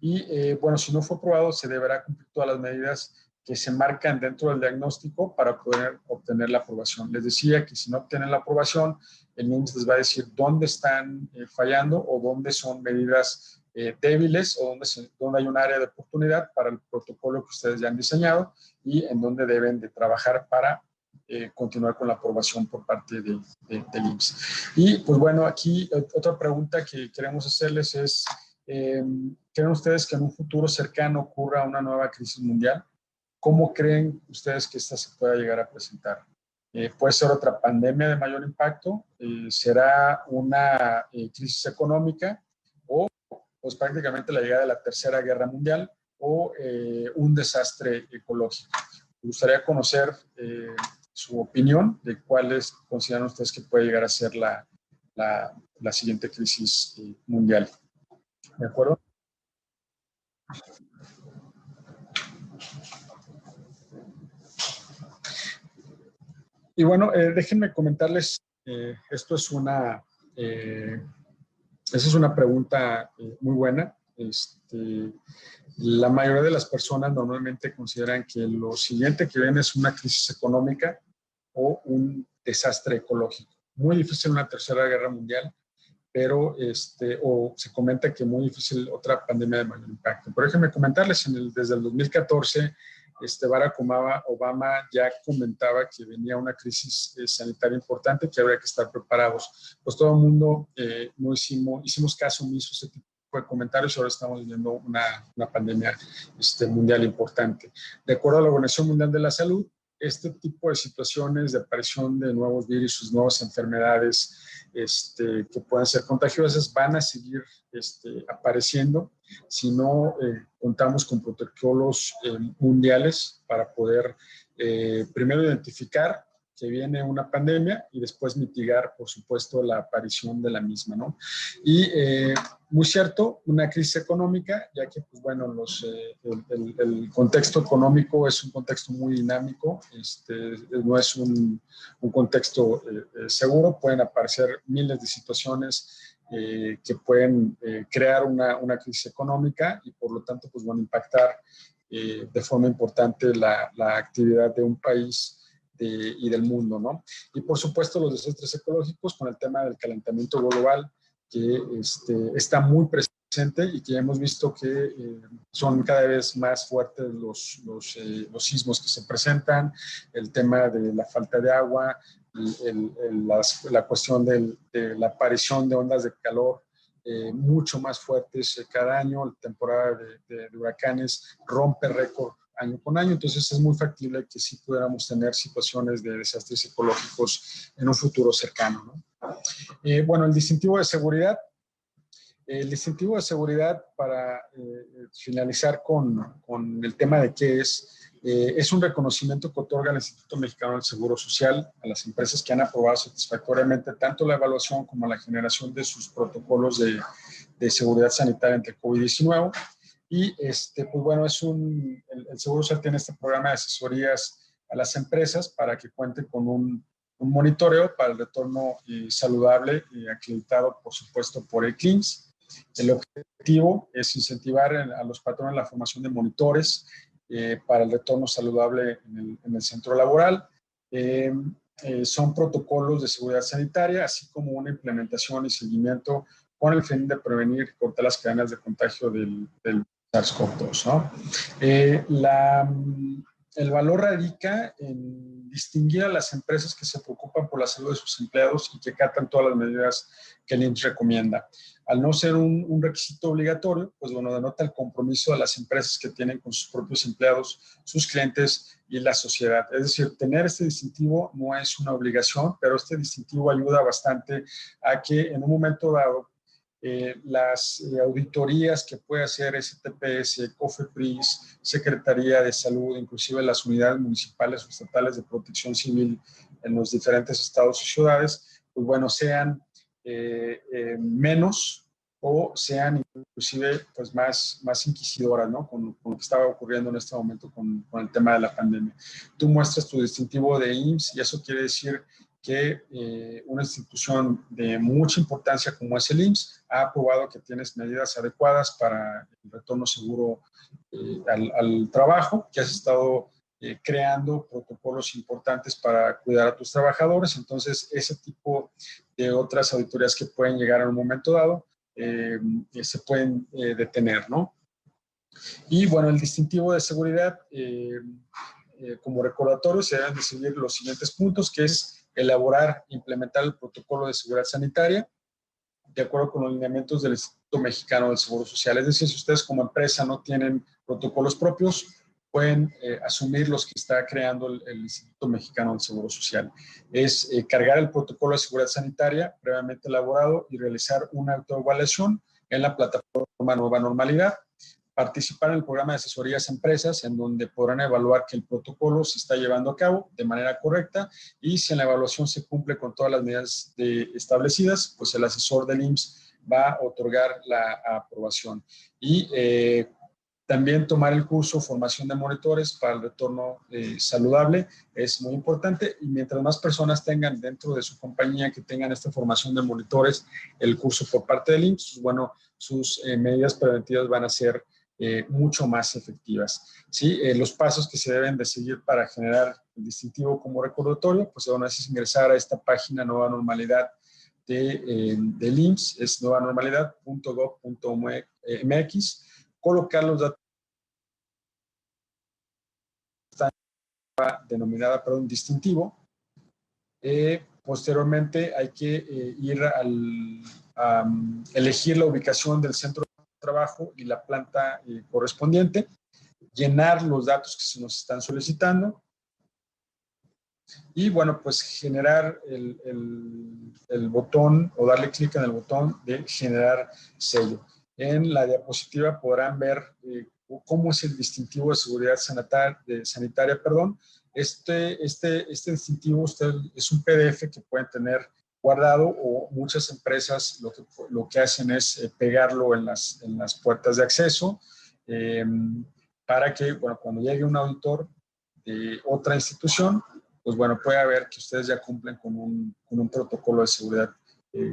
Y bueno, si no fue aprobado, se deberá cumplir todas las medidas que se marcan dentro del diagnóstico para poder obtener la aprobación. Les decía que si no obtienen la aprobación, el IMSS les va a decir dónde están fallando o dónde son medidas débiles o dónde hay un área de oportunidad para el protocolo que ustedes ya han diseñado y en dónde deben de trabajar para continuar con la aprobación por parte del IMSS. Y pues bueno, aquí otra pregunta que queremos hacerles es, ¿creen ustedes que en un futuro cercano ocurra una nueva crisis mundial? ¿Cómo creen ustedes que esta se pueda llegar a presentar? ¿Puede ser otra pandemia de mayor impacto? ¿Será una crisis económica? ¿O pues prácticamente la llegada de la Tercera Guerra Mundial? ¿O un desastre ecológico? Me gustaría conocer su opinión de cuáles consideran ustedes que puede llegar a ser la siguiente crisis mundial. ¿De acuerdo? Y bueno, déjenme comentarles, esa es una pregunta muy buena. La mayoría de las personas normalmente consideran que lo siguiente que ven es una crisis económica o un desastre ecológico. Muy difícil una tercera guerra mundial, pero o se comenta que muy difícil otra pandemia de mayor impacto. Pero déjenme comentarles, desde el 2014, Barack Obama ya comentaba que venía una crisis sanitaria importante, que habría que estar preparados. Pues todo el mundo no hicimos caso omiso a ese tipo de comentarios, ahora estamos viviendo una pandemia mundial importante. De acuerdo a la Organización Mundial de la Salud, este tipo de situaciones de aparición de nuevos virus, nuevas enfermedades que puedan ser contagiosas van a seguir apareciendo si no contamos con protocolos mundiales para poder primero identificar que viene una pandemia y después mitigar, por supuesto, la aparición de la misma, ¿no? Y muy cierto, una crisis económica, ya que, pues bueno, el contexto económico es un contexto muy dinámico, no es un contexto seguro, pueden aparecer miles de situaciones que pueden crear una crisis económica y por lo tanto, pues bueno, impactar de forma importante la actividad de un país y del mundo, ¿no? Y por supuesto los desastres ecológicos con el tema del calentamiento global, que está muy presente y que hemos visto que son cada vez más fuertes los sismos que se presentan, el tema de la falta de agua, la cuestión de la aparición de ondas de calor mucho más fuertes cada año. La temporada de huracanes rompe récord año con año, entonces es muy factible que sí pudiéramos tener situaciones de desastres ecológicos en un futuro cercano, ¿no? Bueno, el distintivo de seguridad. El distintivo de seguridad, para finalizar con el tema de qué es un reconocimiento que otorga el Instituto Mexicano del Seguro Social a las empresas que han aprobado satisfactoriamente tanto la evaluación como la generación de sus protocolos de seguridad sanitaria ante COVID-19. Y pues bueno, el Seguro Social tiene este programa de asesorías a las empresas para que cuenten con un monitoreo para el retorno saludable y acreditado, por supuesto, por el CLIMS. El objetivo es incentivar a los patrones la formación de monitores para el retorno saludable en el centro laboral. Son protocolos de seguridad sanitaria, así como una implementación y seguimiento con el fin de prevenir y cortar las cadenas de contagio del SARS-CoV-2, ¿no? El valor radica en distinguir a las empresas que se preocupan por la salud de sus empleados y que acatan todas las medidas que el IMSS recomienda. Al no ser un requisito obligatorio, pues bueno, denota el compromiso de las empresas que tienen con sus propios empleados, sus clientes y la sociedad. Es decir, tener este distintivo no es una obligación, pero este distintivo ayuda bastante a que en un momento dado las auditorías que puede hacer STPS, COFEPRIS, Secretaría de Salud, inclusive las unidades municipales o estatales de protección civil en los diferentes estados y ciudades, pues bueno, sean menos o sean inclusive pues más inquisidoras, ¿no? Con lo que estaba ocurriendo en este momento con el tema de la pandemia. Tú muestras tu distintivo de IMSS y eso quiere decir que una institución de mucha importancia como es el IMSS ha aprobado que tienes medidas adecuadas para el retorno seguro al trabajo, que has estado creando protocolos importantes para cuidar a tus trabajadores. Entonces, ese tipo de otras auditorías que pueden llegar en un momento dado se pueden detener, ¿no? Y bueno, el distintivo de seguridad, como recordatorio, se deben de seguir los siguientes puntos, que es elaborar e implementar el protocolo de seguridad sanitaria de acuerdo con los lineamientos del Instituto Mexicano del Seguro Social. Es decir, si ustedes como empresa no tienen protocolos propios, pueden asumir los que está creando el Instituto Mexicano del Seguro Social. Es cargar el protocolo de seguridad sanitaria previamente elaborado y realizar una autoevaluación en la plataforma Nueva Normalidad. Participar en el programa de asesorías a empresas en donde podrán evaluar que el protocolo se está llevando a cabo de manera correcta y si en la evaluación se cumple con todas las medidas establecidas, pues el asesor del IMSS va a otorgar la aprobación. Y también tomar el curso Formación de Monitores para el Retorno Saludable es muy importante y mientras más personas tengan dentro de su compañía que tengan esta formación de monitores, el curso por parte del IMSS, pues bueno, sus medidas preventivas van a ser mucho más efectivas. ¿Sí? Los pasos que se deben de seguir para generar el distintivo como recordatorio, pues bueno, es ingresar a esta página Nueva Normalidad del IMSS, es nuevanormalidad.gov.mx, colocar los datos denominada, distintivo. Posteriormente hay que ir a elegir la ubicación del centro de trabajo y la planta correspondiente, llenar los datos que se nos están solicitando y bueno, pues generar el botón o darle clic en el botón de generar sello. En la diapositiva podrán ver cómo es el distintivo de seguridad sanitaria. Este distintivo es un PDF que pueden tener guardado o muchas empresas lo que hacen es pegarlo en las puertas de acceso para que, bueno, cuando llegue un auditor de otra institución, pues bueno, puede ver que ustedes ya cumplen con un protocolo de seguridad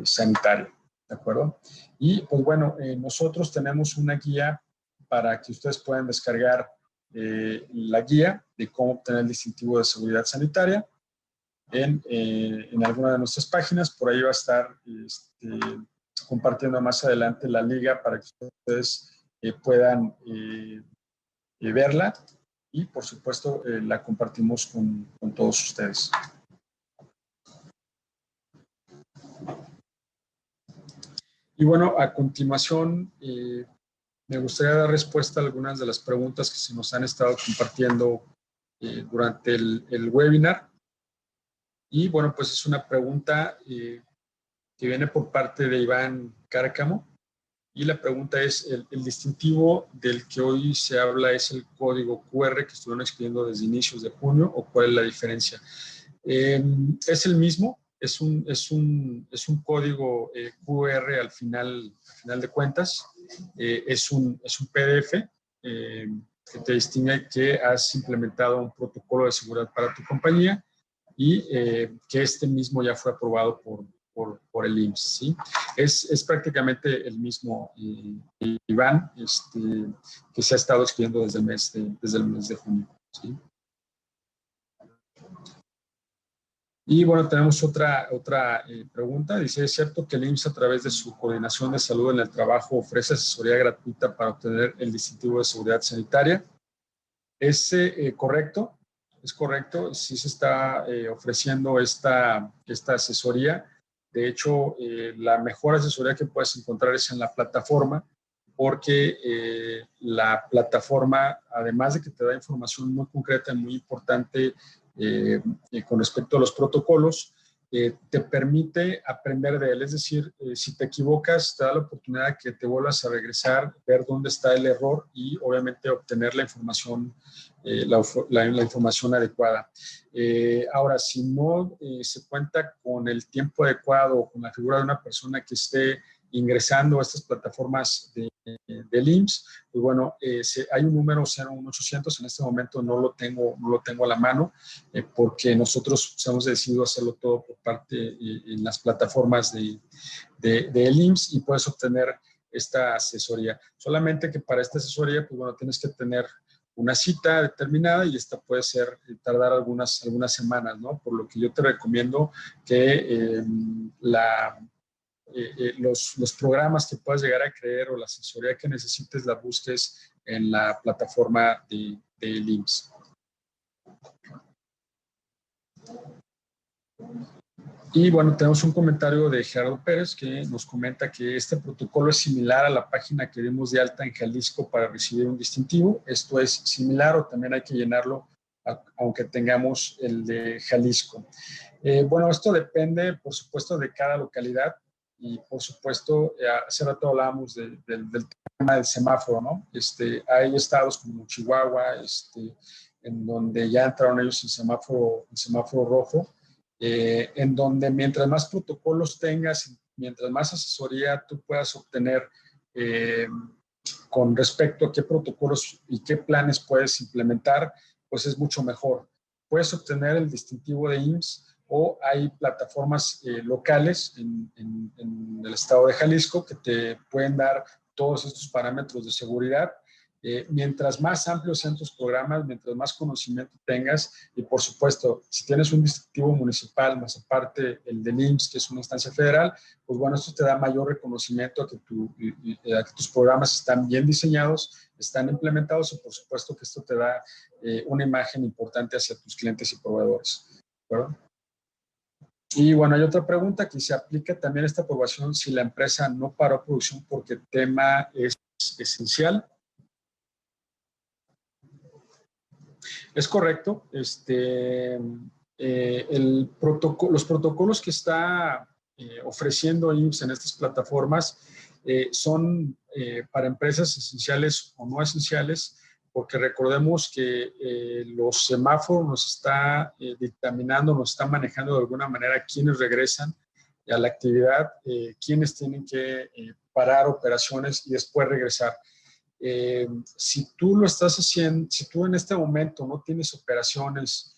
sanitaria, ¿de acuerdo? Y pues bueno, nosotros tenemos una guía para que ustedes puedan descargar la guía de cómo obtener el distintivo de seguridad sanitaria en alguna de nuestras páginas. Por ahí va a estar compartiendo más adelante la liga para que ustedes puedan verla y por supuesto la compartimos con todos ustedes. Y bueno, a continuación me gustaría dar respuesta a algunas de las preguntas que se nos han estado compartiendo durante el webinar. Y bueno, pues es una pregunta que viene por parte de Iván Cárcamo. Y la pregunta es, el distintivo del que hoy se habla es el código QR que estuvieron expidiendo desde inicios de junio, ¿o cuál es la diferencia? Es el mismo, es un código QR al final de cuentas, es un PDF que te distingue que has implementado un protocolo de seguridad para tu compañía y que este mismo ya fue aprobado por el IMSS, ¿sí? Es prácticamente el mismo Iván que se ha estado expidiendo desde el mes de junio, ¿sí? Y bueno, tenemos otra pregunta. Dice, ¿es cierto que el IMSS a través de su coordinación de salud en el trabajo ofrece asesoría gratuita para obtener el distintivo de seguridad sanitaria? Es correcto, es correcto. Sí se está ofreciendo esta asesoría. De hecho, la mejor asesoría que puedes encontrar es en la plataforma, porque la plataforma, además de que te da información muy concreta y muy importante con respecto a los protocolos, te permite aprender de él. Es decir, si te equivocas, te da la oportunidad de que te vuelvas a regresar, ver dónde está el error y obviamente obtener la información, la información adecuada. Ahora, si no se cuenta con el tiempo adecuado o con la figura de una persona que esté ingresando a estas plataformas del IMSS, pues bueno, hay un número 01800, en este momento no lo tengo a la mano, porque nosotros hemos decidido hacerlo todo por parte en las plataformas del IMSS y puedes obtener esta asesoría. Solamente que para esta asesoría, pues bueno, tienes que tener una cita determinada y esta puede tardar algunas semanas, ¿no? Por lo que yo te recomiendo que los programas que puedas llegar a creer o la asesoría que necesites la busques en la plataforma del IMSS. Y bueno, tenemos un comentario de Gerardo Pérez que nos comenta que este protocolo es similar a la página que dimos de alta en Jalisco para recibir un distintivo. Esto es similar o también hay que llenarlo aunque tengamos el de Jalisco. Bueno, esto depende, por supuesto, de cada localidad y, por supuesto, hace rato hablábamos del tema del semáforo, ¿no? Hay estados como Chihuahua, en donde ya entraron ellos en semáforo rojo, en donde mientras más protocolos tengas, mientras más asesoría tú puedas obtener con respecto a qué protocolos y qué planes puedes implementar, pues es mucho mejor. Puedes obtener el distintivo de IMSS o hay plataformas locales en el estado de Jalisco que te pueden dar todos estos parámetros de seguridad. Mientras más amplios sean tus programas, mientras más conocimiento tengas y, por supuesto, si tienes un distintivo municipal, más aparte el del IMSS, que es una instancia federal, pues bueno, esto te da mayor reconocimiento a que tus programas están bien diseñados, están implementados y, por supuesto, que esto te da una imagen importante hacia tus clientes y proveedores. ¿Verdad? Y bueno, hay otra pregunta que se aplica también esta aprobación si la empresa no paró producción porque el tema es esencial. Es correcto. Los protocolos que está ofreciendo IMSS en estas plataformas son para empresas esenciales o no esenciales, porque recordemos que los semáforos nos está dictaminando, nos está manejando de alguna manera quiénes regresan a la actividad, quiénes tienen que parar operaciones y después regresar. Si tú lo estás haciendo, si tú en este momento no tienes operaciones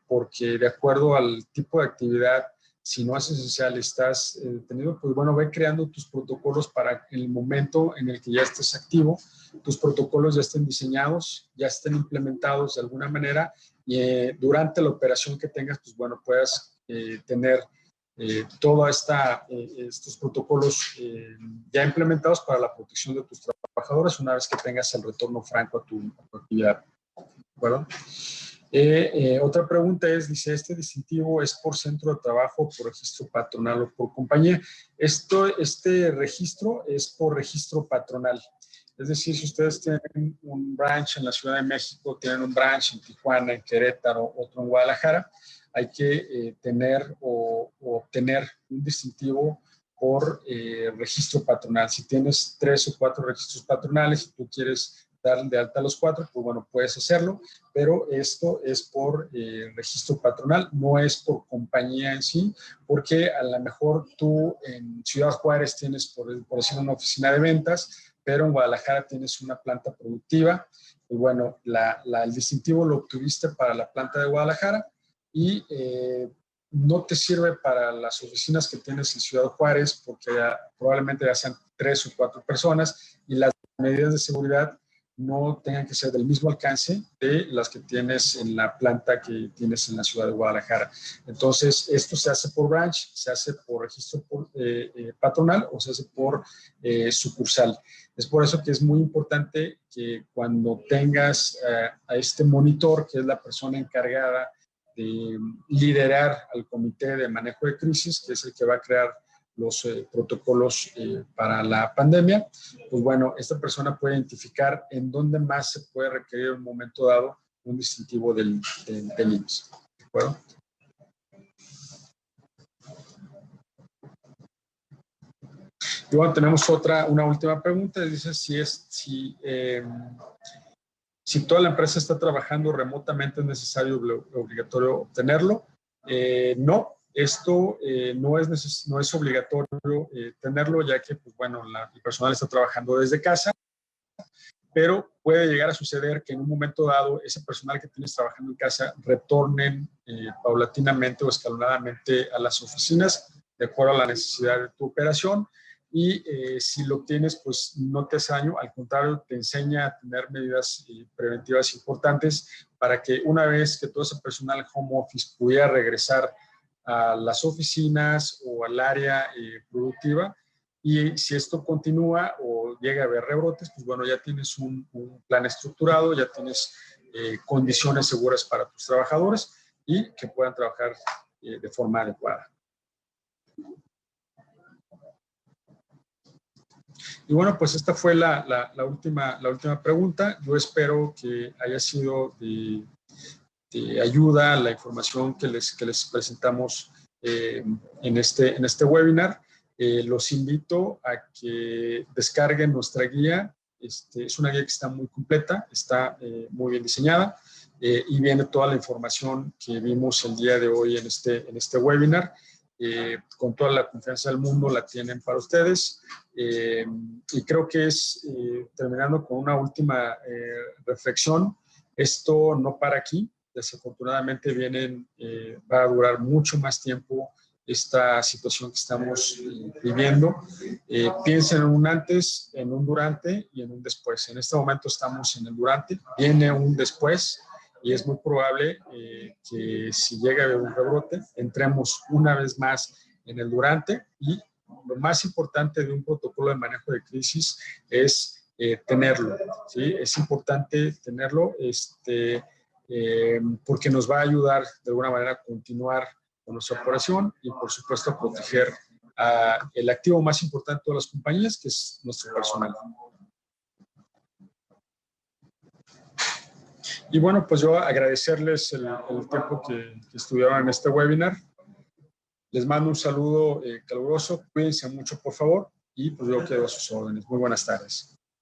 porque de acuerdo al tipo de actividad, si no es esencial, estás detenido, pues bueno, ve creando tus protocolos para el momento en el que ya estés activo, tus protocolos ya estén diseñados, ya estén implementados de alguna manera y durante la operación que tengas, pues bueno, puedas tener todos estos protocolos ya implementados para la protección de tus trabajadores una vez que tengas el retorno franco a tu actividad. ¿De acuerdo? Otra pregunta dice, ¿este distintivo es por centro de trabajo, por registro patronal o por compañía? Este registro es por registro patronal. Es decir, si ustedes tienen un branch en la Ciudad de México, tienen un branch en Tijuana, en Querétaro, otro en Guadalajara, hay que tener o obtener un distintivo por registro patronal. Si tienes 3 o 4 registros patronales y tú quieres dar de alta a los 4, pues bueno, puedes hacerlo, pero esto es por registro patronal, no es por compañía en sí, porque a lo mejor tú en Ciudad Juárez tienes, por decir, una oficina de ventas, pero en Guadalajara tienes una planta productiva, y bueno, el distintivo lo obtuviste para la planta de Guadalajara y no te sirve para las oficinas que tienes en Ciudad Juárez, porque probablemente ya sean 3 o 4 personas y las medidas de seguridad no tengan que ser del mismo alcance de las que tienes en la planta que tienes en la ciudad de Guadalajara. Entonces, esto se hace por branch, se hace por registro patronal o se hace por sucursal. Es por eso que es muy importante que cuando tengas a este monitor, que es la persona encargada de liderar al comité de manejo de crisis, que es el que va a crear los protocolos para la pandemia, pues bueno, esta persona puede identificar en dónde más se puede requerir en un momento dado un distintivo del IMSS. ¿De acuerdo? Y bueno, tenemos una última pregunta. Dice si toda la empresa está trabajando remotamente, ¿es necesario o obligatorio obtenerlo? No. Esto no es obligatorio tenerlo, ya que, pues bueno, el personal está trabajando desde casa, pero puede llegar a suceder que en un momento dado ese personal que tienes trabajando en casa retornen paulatinamente o escalonadamente a las oficinas de acuerdo a la necesidad de tu operación. Y si lo obtienes, pues no te hace daño, al contrario, te enseña a tener medidas preventivas importantes para que una vez que todo ese personal home office pudiera regresar a las oficinas o al área productiva, y si esto continúa o llega a haber rebrotes, pues bueno, ya tienes un plan estructurado, ya tienes condiciones seguras para tus trabajadores y que puedan trabajar de forma adecuada. Y bueno, pues esta fue la última pregunta. Yo espero que haya sido de ayuda la información que les presentamos en este webinar. Los invito a que descarguen nuestra guía. Es una guía que está muy completa, está muy bien diseñada y viene toda la información que vimos el día de hoy en este webinar. Con toda la confianza del mundo la tienen para ustedes. Y creo que terminando con una última reflexión, esto no para aquí. Desafortunadamente va a durar mucho más tiempo esta situación que estamos viviendo. Piensen en un antes, en un durante y en un después. En este momento estamos en el durante, viene un después y es muy probable que si llega a haber un rebrote, entremos una vez más en el durante. Y lo más importante de un protocolo de manejo de crisis es tenerlo, ¿sí? Es importante tenerlo porque nos va a ayudar de alguna manera a continuar con nuestra operación y, por supuesto, a proteger el activo más importante de todas las compañías, que es nuestro personal. Y bueno, pues yo agradecerles el tiempo que estuvieron en este webinar. Les mando un saludo caluroso, cuídense mucho, por favor, y pues yo quedo a sus órdenes. Muy buenas tardes.